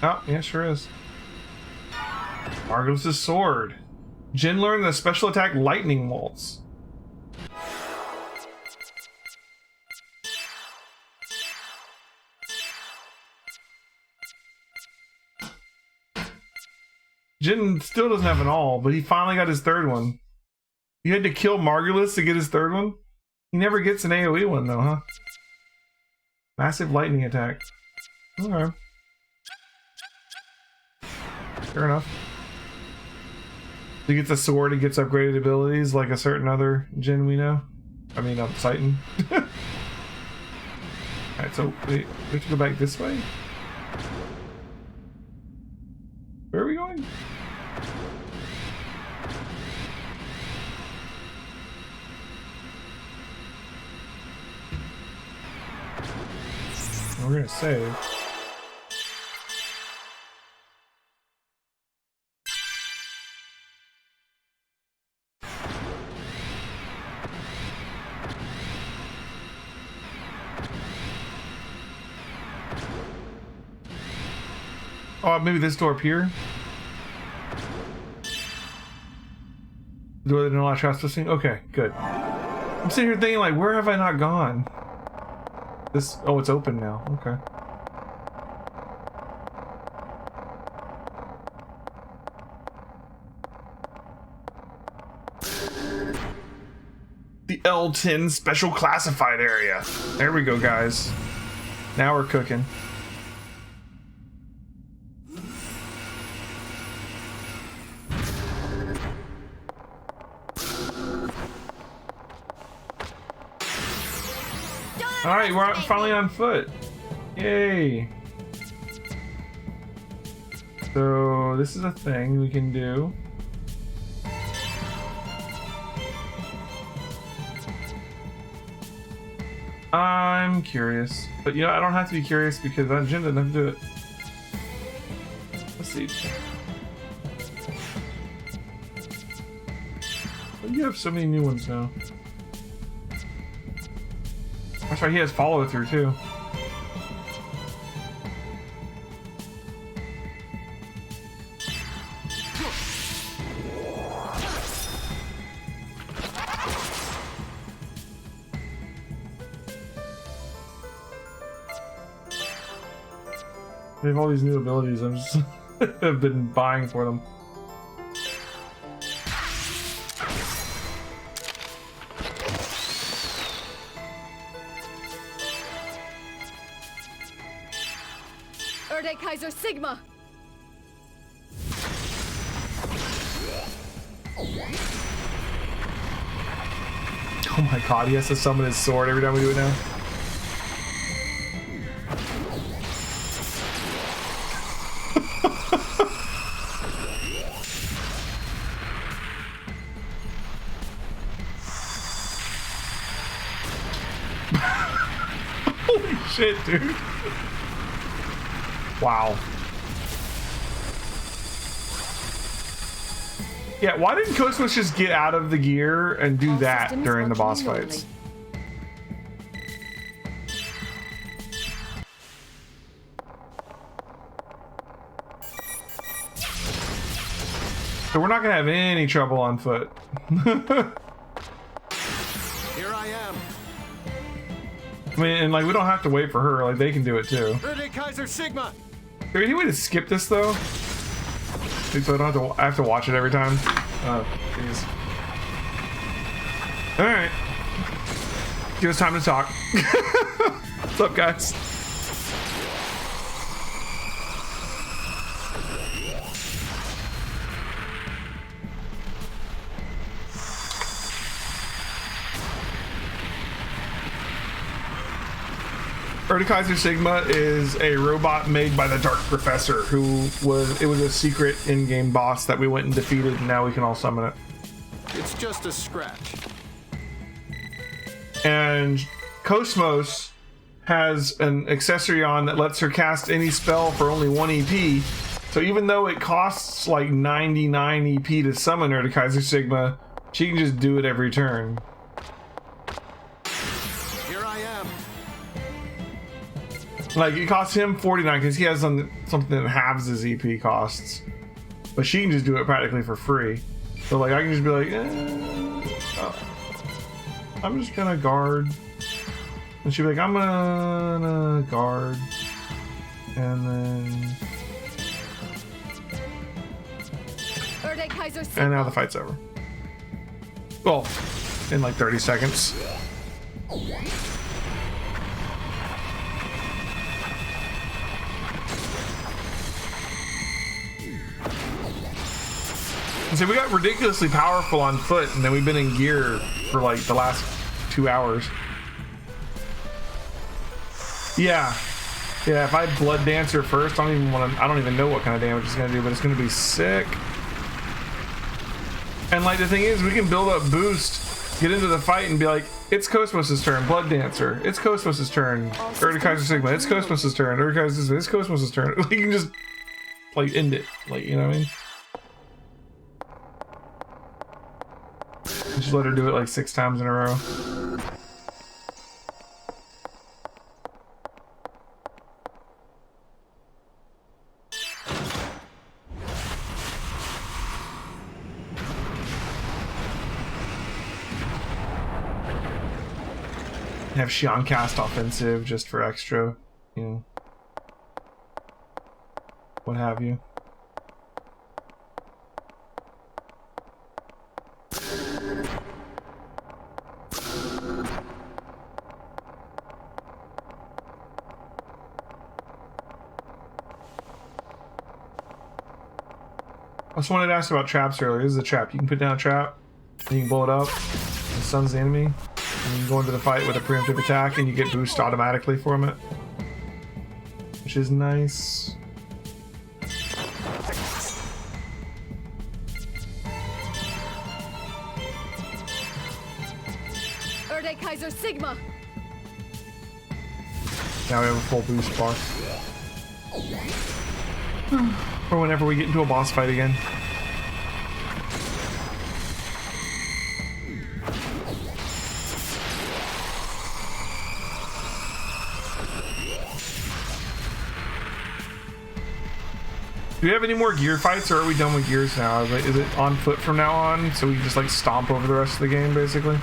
Oh, yeah, sure is. Margulis' sword. Jin learned the special attack lightning waltz. Jin still doesn't have an all, but he finally got his third one. You had to kill Margulis to get his third one? He never gets an AoE one though, huh? Massive lightning attack. Alright. Fair enough. He gets a sword, he gets upgraded abilities like a certain other Jin we know. I mean, Titan. Alright, so wait, we have to go back this way? Where are we going? We're gonna save. Oh, maybe this door up here? Door that didn't allow trespassing? Okay, good. I'm sitting here thinking, like, where have I not gone? This, oh, it's open now. Okay. The L10 special classified area. There we go, guys. Now we're cooking. Alright, we're finally on foot. Yay. So, this is a thing we can do. I'm curious. But you know, I don't have to be curious because that Jin doesn't have to do it. Let's see. Well, you have so many new ones now. That's right, he has follow through too. They have all these new abilities. I'm just have been buying for them. Kaiser Sigma. Oh my god, he has to summon his sword every time we do it now. Holy shit, dude. Wow. Yeah, why didn't Cosmos just get out of the gear and do that during the boss fights? So we're not gonna have any trouble on foot. Here I am. I mean, and like we don't have to wait for her, like they can do it too. Kaiser Sigma. Is there any way to skip this though? So I have to watch it every time. Oh, jeez. Alright. Give us time to talk. What's up, guys? Kaiser Sigma is a robot made by the Dark Professor, who was a secret in-game boss that we went and defeated, and now we can all summon it. It's just a scratch. And Cosmos has an accessory on that lets her cast any spell for only 1 EP. So even though it costs like 99 EP to summon her to Kaiser Sigma, she can just do it every turn. Like, it costs him 49 because he has something that halves his EP costs. But she can just do it practically for free. So, like, I can just be like, I'm just gonna guard. And she'll be like, I'm gonna guard. And then... And now the fight's over. Well, in like 30 seconds. And so we got ridiculously powerful on foot, and then we've been in gear for like the last 2 hours. Yeah. Yeah, if I blood dance her first, I don't even know what kind of damage it's gonna do, but it's gonna be sick. And like the thing is, we can build up boost, get into the fight, and be like, it's Cosmos' turn, Blood Dancer. It's Cosmos' turn. Kaiser Sigma. It's Cosmos' turn. It's Cosmos' turn. Like, you can just like end it. Like, you know what I mean? Just let her do it like 6 times in a row. Have Xion cast offensive just for extra, you know, what have you. I just wanted to ask about traps earlier. This is a trap. You can put down a trap, and you can blow it up, and stuns the enemy. And you can go into the fight with a preemptive attack and you get boost automatically from it, which is nice. Kaiser Sigma. Now we have a full boost bar. For whenever we get into a boss fight again. Do we have any more gear fights, or are we done with gears now? Is it on foot from now on, so we can just like stomp over the rest of the game, basically?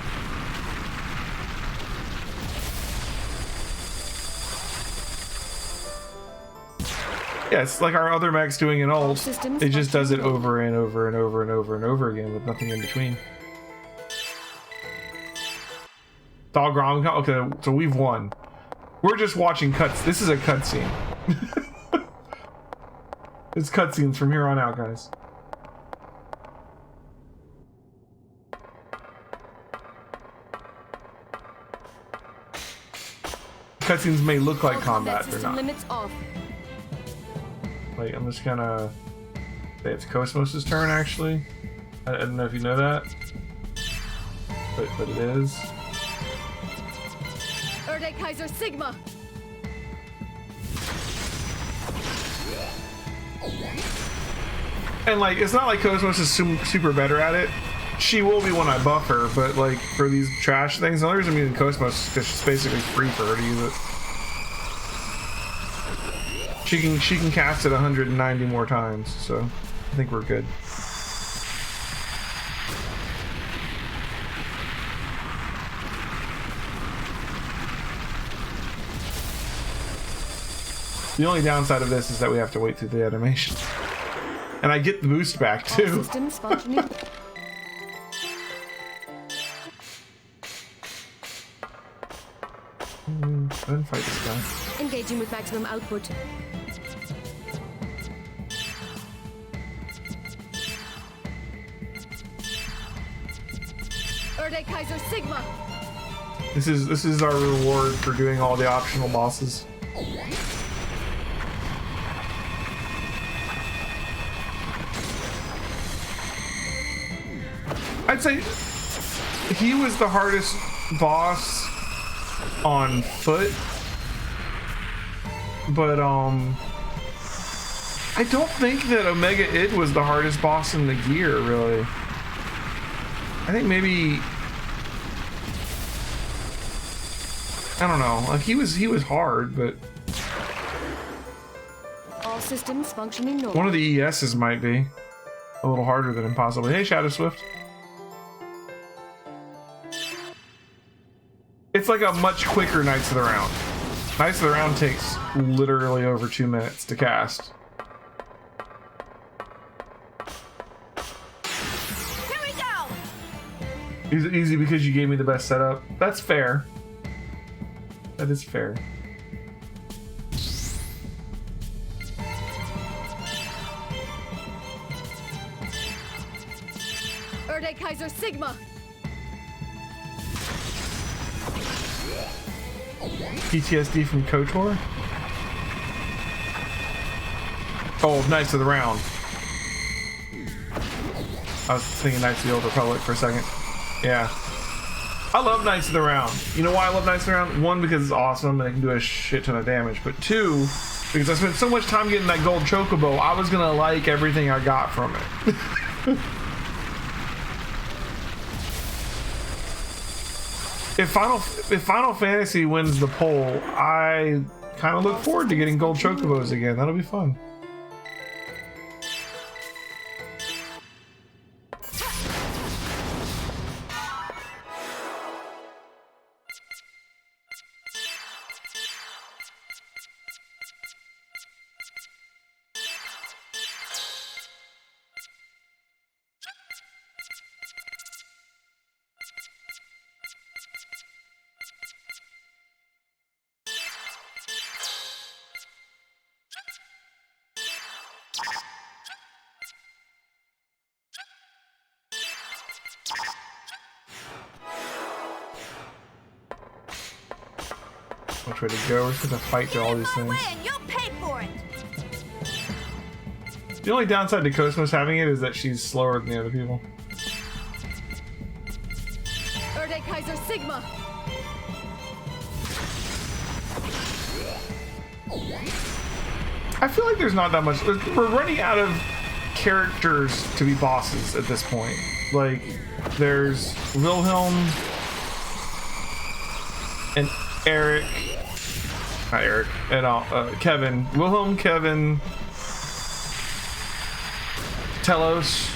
Yeah, it's like our other mech's doing an ult. It just does it over and over and over and over and over again with nothing in between. Dog Rom, okay, so we've won. We're just watching cuts. This is a cutscene. It's cutscenes from here on out, guys. Cutscenes may look like combat, they're not. Limits off. Wait, I'm just gonna say it's Cosmos' turn, actually. I don't know if you know that, but it is. Kaiser Sigma. And like, it's not like Cosmos is super better at it. She will be when I buff her, but like for these trash things, the only reason I'm using Cosmos is because it's basically free for her to use it. She can cast it 190 more times, so I think we're good. The only downside of this is that we have to wait through the animation. And I get the boost back too. All systems functioning. Go ahead and fight this guy. Engaging with maximum output. Kaiser Sigma. This is our reward for doing all the optional bosses. I'd say he was the hardest boss on foot, but I don't think that Omega Id was the hardest boss in the gear, really. I think maybe, I don't know, like he was hard, but All systems functioning normally. One of the ESs might be a little harder than impossible. Hey, Shadow Swift. It's like a much quicker Knights of the Round. Knights of the Round takes literally over 2 minutes to cast. Here we go. Easy because you gave me the best setup. That's fair. That is fair. Erde Kaiser Sigma. PTSD from KOTOR? Oh, Knights of the Round. I was thinking Knights of the Old Republic for a second. Yeah. I love Knights of the Round. You know why I love Knights of the Round? One, because it's awesome and it can do a shit ton of damage. But two, because I spent so much time getting that gold chocobo, I was gonna like everything I got from it. If Final Fantasy wins the poll, I kind of look forward to getting gold chocobos again. That'll be fun. Which way to go? We're supposed to fight through all these things. You'll pay for it. The only downside to Cosmos having it is that she's slower than the other people. Erde Kaiser Sigma. I feel like there's not that much. We're running out of characters to be bosses at this point. Like, there's Wilhelm and Eric. Not Eric. And Kevin. Wilhelm, Kevin, Telos.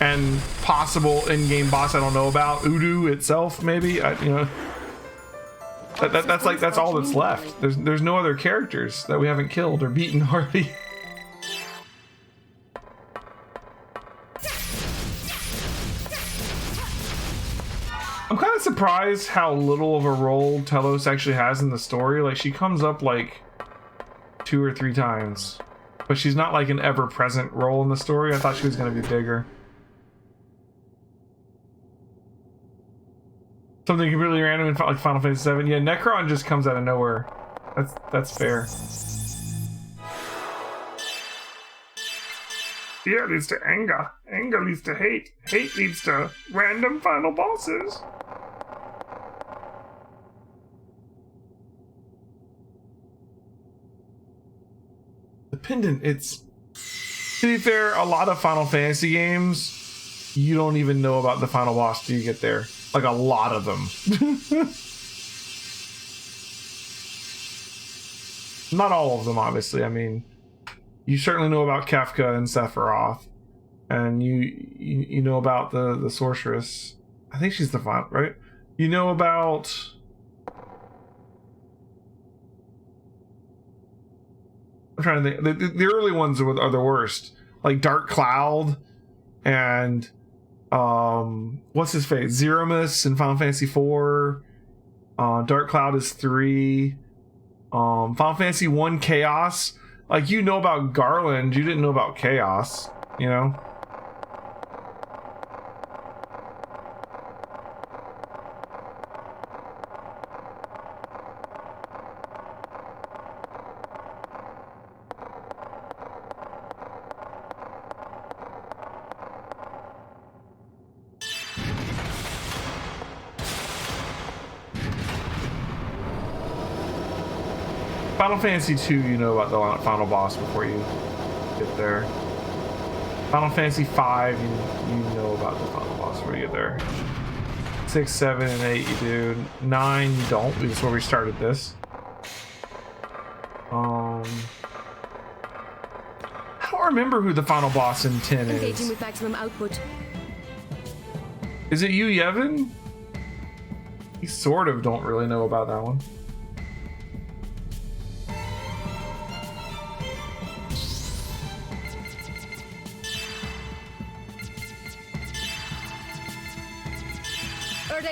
And possible in-game boss I don't know about. Udu itself, maybe. That's all that's left. There's no other characters that we haven't killed or beaten already. I'm kind of surprised how little of a role Telos actually has in the story. Like, she comes up like 2 or 3 times, but she's not like an ever-present role in the story. I thought she was going to be bigger. Something completely random in like Final Fantasy VII. Yeah, Necron just comes out of nowhere. That's fair. Fear leads to anger. Anger leads to hate. Hate leads to random final bosses. The pendant, it's... To be fair, a lot of Final Fantasy games, you don't even know about the final boss till you get there. Like, a lot of them. Not all of them, obviously. I mean, you certainly know about Kefka and Sephiroth. And you know about the sorceress. I think she's the final, right? You know about... I'm trying to think. The early ones are the worst. Like Dark Cloud and... what's his face? Zeramus in Final Fantasy 4. Dark Cloud is 3. Final Fantasy 1 Chaos. Like, you know about Garland, you didn't know about Chaos, you know? Final Fantasy 2, you know about the final boss before you get there. Final Fantasy 5, you know about the final boss before you get there. 6, 7, and 8 you do. 9 you don't. This is where we started this. I don't remember who the final boss in 10 Engaging is. with maximum output. Is it you, Yevon? You sort of don't really know about that one.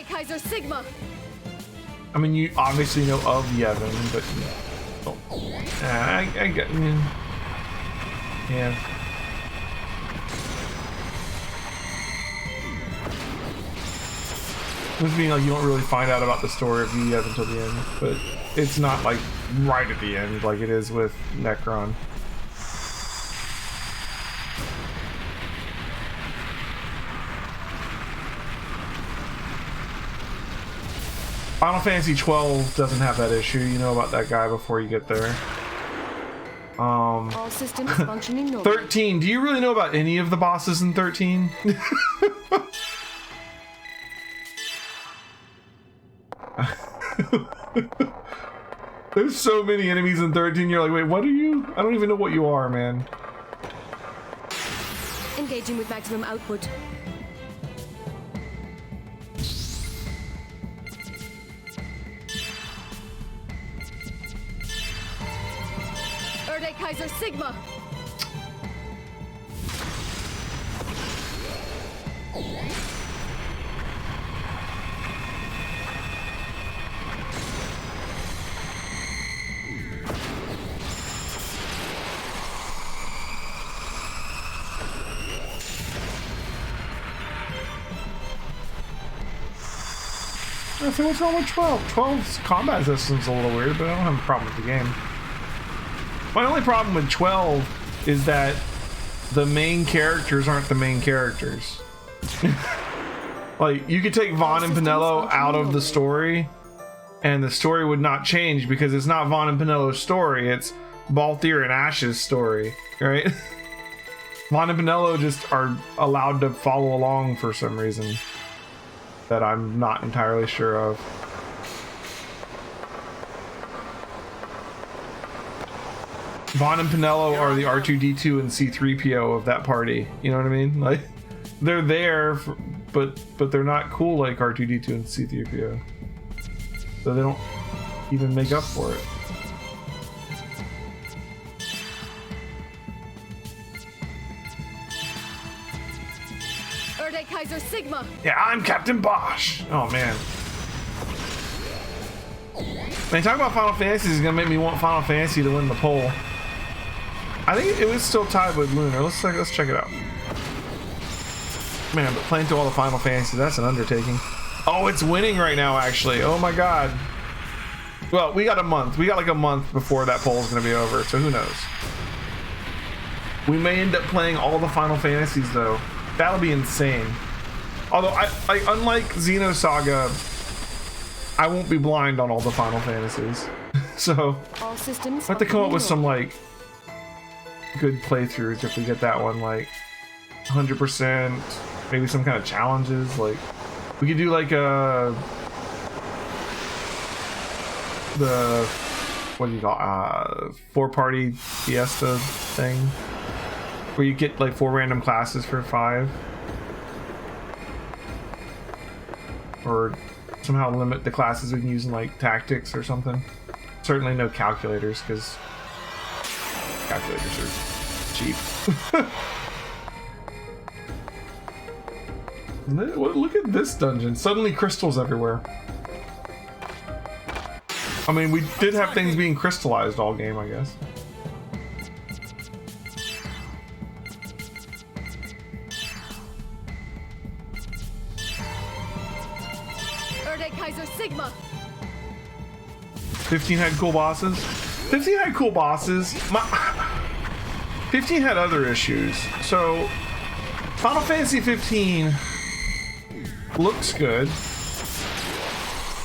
Kaiser Sigma. I mean, you obviously know of Yevon, but I get, yeah. This being like you don't really find out about the story of Yevon until the end, but it's not like right at the end like it is with Necron. Final Fantasy 12 doesn't have that issue. You know about that guy before you get there. All systems functioning normally. 13. Do you really know about any of the bosses in 13? There's so many enemies in 13. You're like, wait, what are you? I don't even know what you are, man. Engaging with maximum output. Kaiser Sigma. So what's wrong with 12? 12's combat system's a little weird, but I don't have a problem with the game. My only problem with 12 is that the main characters aren't the main characters. Like, you could take Vaughn and Pinello out of the story, and the story would not change because it's not Vaughn and Pinello's story, it's Balthier and Ash's story, right? Vaughn and Pinello just are allowed to follow along for some reason that I'm not entirely sure of. Vaughn and Pinello are the R2-D2 and C-3PO of that party. You know what I mean? Like, they're there, but they're not cool like R2-D2 and C-3PO. So they don't even make up for it. Kaiser Sigma. Yeah, I'm Captain Bosch. Oh man. Man, talking about Final Fantasy is gonna make me want Final Fantasy to win the poll. I think it was still tied with Lunar. Let's check it out. Man, but playing through all the Final Fantasy, that's an undertaking. Oh, it's winning right now, actually. Oh my god. Well, we got a month. We got like a month before that poll is gonna be over, so who knows? We may end up playing all the Final Fantasies though. That'll be insane. Although, I unlike Xenosaga, I won't be blind on all the Final Fantasies. So, all systems I have to come up with some, like, good playthroughs if we get that one, like, 100%, maybe some kind of challenges, like, we could do, like, the, what do you call, 4-party fiesta thing, where you get, like, 4 random classes for 5. Or somehow limit the classes we can use in like tactics or something. Certainly no calculators because calculators are cheap. Look at this dungeon. Suddenly crystals everywhere. I mean, we did have things being crystallized all game, I guess. Kaiser Sigma. 15 had cool bosses. 15 had cool bosses. 15 had other issues. So, Final Fantasy 15 looks good.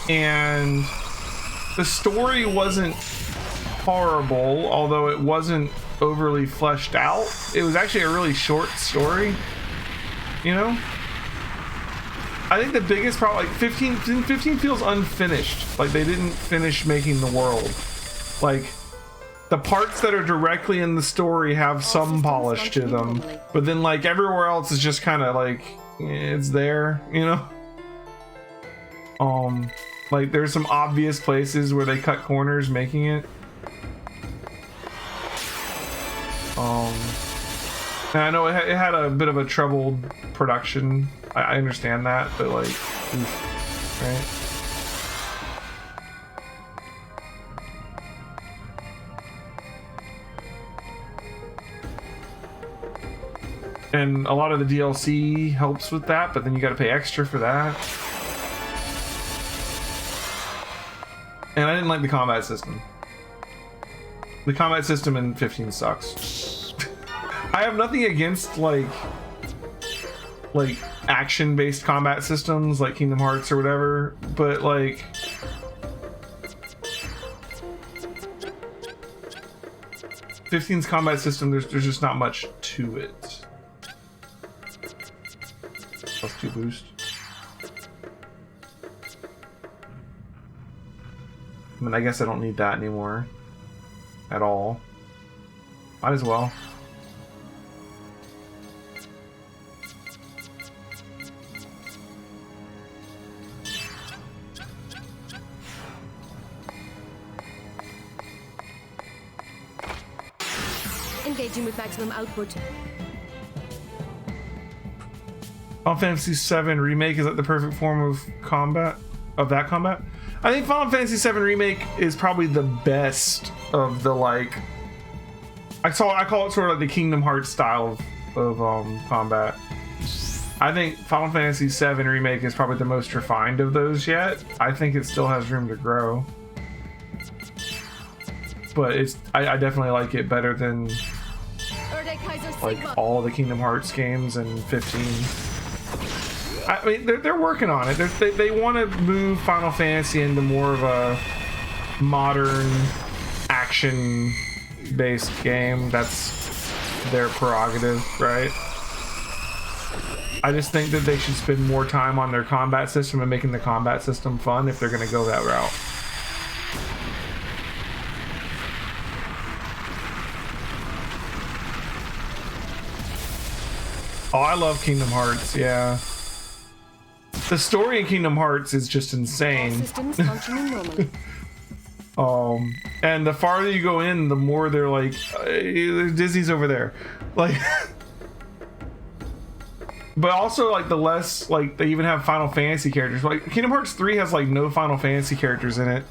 And the story wasn't horrible, although it wasn't overly fleshed out. It was actually a really short story. You know? I think the biggest problem, like 15 feels unfinished. Like they didn't finish making the world. Like the parts that are directly in the story have some polish to them, but then like everywhere else is just kind of like it's there, you know. Like there's some obvious places where they cut corners making it. And I know it had a bit of a troubled production. I understand that, but like, oof, right? And a lot of the DLC helps with that, but then you got to pay extra for that. And I didn't like the combat system. The combat system in 15 sucks. I have nothing against like action-based combat systems like Kingdom Hearts or whatever, but like '15's combat system, there's just not much to it. +2 boost. I mean, I guess I don't need that anymore at all. Might as well. Engaging with maximum output. Final Fantasy VII Remake, is that the perfect form of combat? Of that combat? I think Final Fantasy VII Remake is probably the best of the like. I call it sort of like the Kingdom Hearts style of combat. I think Final Fantasy VII Remake is probably the most refined of those yet. I think it still has room to grow, but I definitely like it better than like all the Kingdom Hearts games and 15. I mean, they're working on it. They want to move Final Fantasy into more of a modern action-based game. That's their prerogative, right? I just think that they should spend more time on their combat system and making the combat system fun if they're going to go that route. Oh, I love Kingdom Hearts, yeah. The story in Kingdom Hearts is just insane. Systems functioning normally. And the farther you go in, the more they're like, Disney's over there. Like, but also like the less, like they even have Final Fantasy characters. Like Kingdom Hearts 3 has like no Final Fantasy characters in it,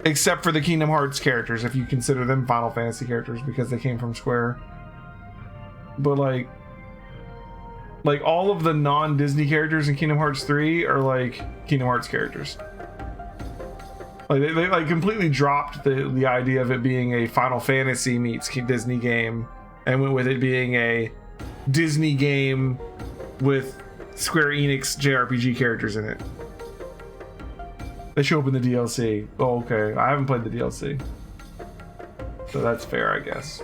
except for the Kingdom Hearts characters, if you consider them Final Fantasy characters because they came from Square. But like all of the non-Disney characters in Kingdom Hearts 3 are like Kingdom Hearts characters. Like they like completely dropped the idea of it being a Final Fantasy meets Disney game and went with it being a Disney game with Square Enix JRPG characters in it. They show up in the DLC. Oh, okay. I haven't played the DLC, so that's fair, I guess.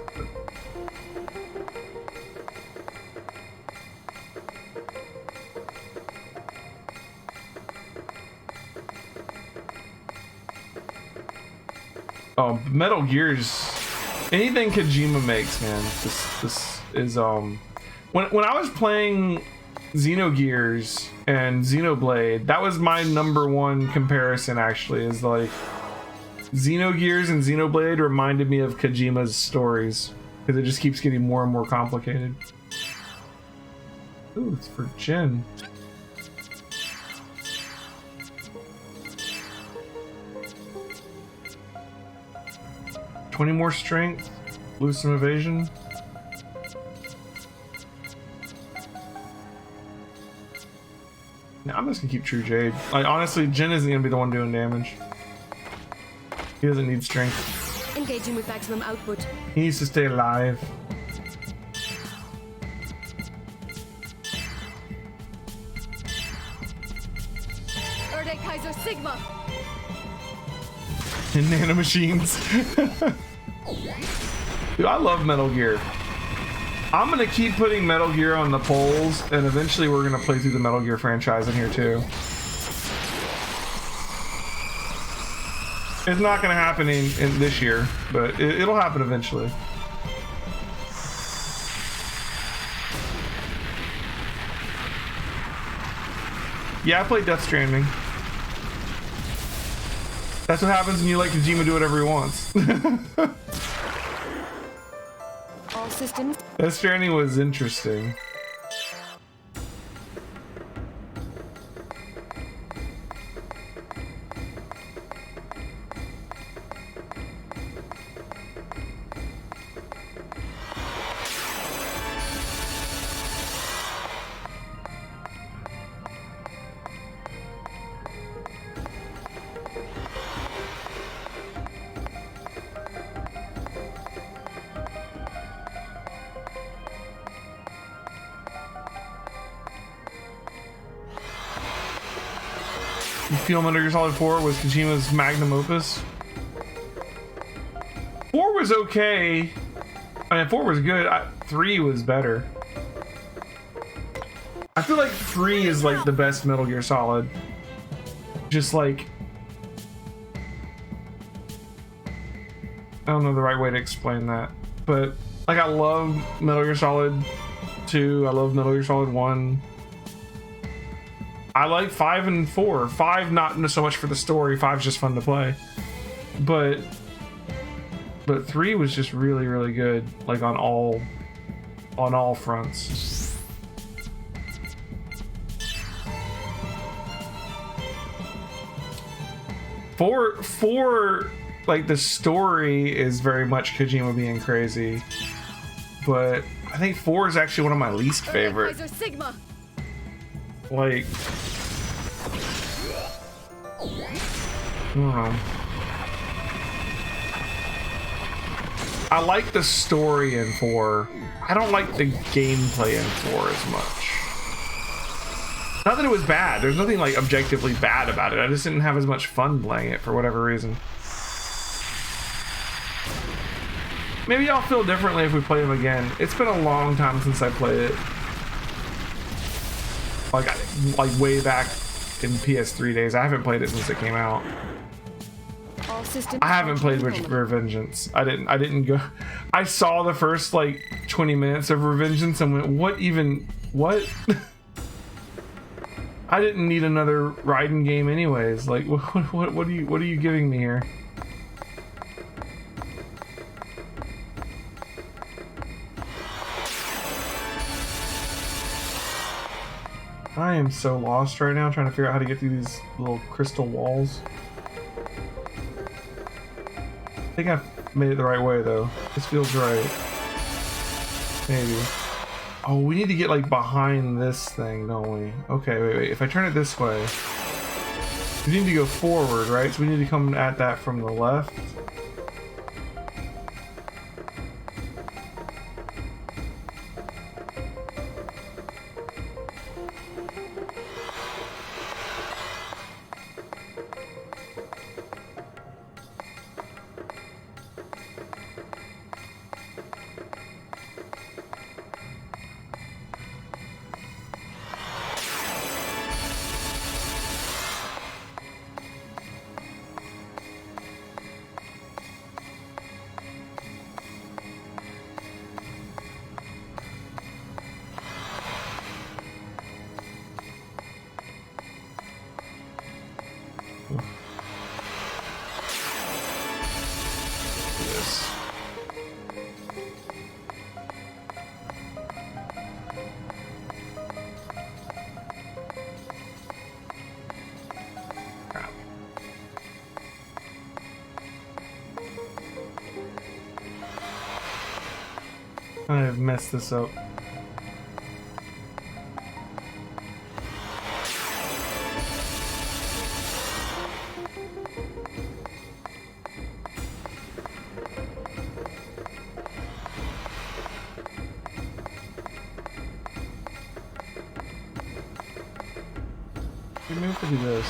Oh, Metal Gear's anything Kojima makes, man. This is when I was playing Xenogears and Xenoblade, that was my #1 comparison actually, is like Xenogears and Xenoblade reminded me of Kojima's stories because it just keeps getting more and more complicated. Ooh, it's for Jin. 20 more strength, lose some evasion. Now I'm just gonna keep True Jade. Like honestly, Jin isn't gonna be the one doing damage. He doesn't need strength. Engaging with maximum output. He needs to stay alive. Erde Kaiser Sigma. In nanomachines. Dude, I love Metal Gear. I'm gonna keep putting Metal Gear on the polls, and eventually we're gonna play through the Metal Gear franchise in here too. It's not gonna happen in this year, but it'll happen eventually. Yeah, I played Death Stranding. That's what happens when you let Kojima do whatever he wants. All systems. Death Stranding was interesting. You feel Metal Gear Solid 4 was Kojima's magnum opus? 4 was okay. I mean, 4 was good. 3 was better. I feel like 3 is like the best Metal Gear Solid. Just like... I don't know the right way to explain that. But, like, I love Metal Gear Solid 2. I love Metal Gear Solid 1. I like 5 and 4. 5 not so much for the story. 5's just fun to play. But 3 was just really, really good. Like on all fronts. Four, like the story is very much Kojima being crazy. But I think 4 is actually one of my least favorite. Kaiser Sigma. Like, I don't know. I like the story in 4. I don't like the gameplay in 4 as much. Not that it was bad. There's nothing like objectively bad about it. I just didn't have as much fun playing it for whatever reason. Maybe I'll feel differently if we play them again. It's been a long time since I played it. Like way back in PS3 days. I haven't played it since it came out. All systems. I haven't played Revengeance. I didn't go. I saw the first like 20 minutes of Revengeance and went, what? I didn't need another Raiden game anyways. Like, what are you giving me here? I am so lost right now trying to figure out how to get through these little crystal walls. I think I've made it the right way though. This feels right. Maybe. Oh, we need to get like behind this thing, don't we? Okay, wait. If I turn it this way, we need to go forward, right? So we need to come at that from the left. I've messed this up. Maybe we have to do this.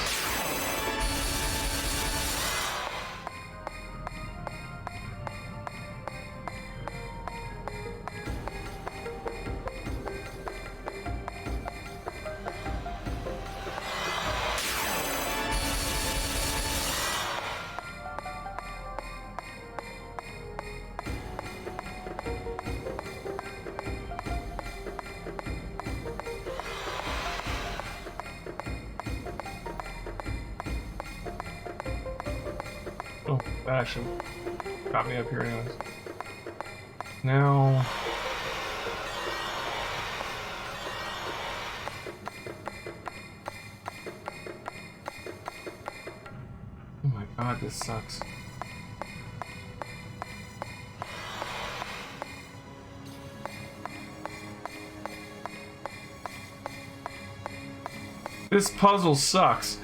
fashion. Got me up here anyways. Now... Oh my god, this sucks. This puzzle sucks.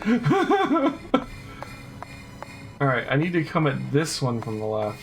Alright, I need to come at this one from the left.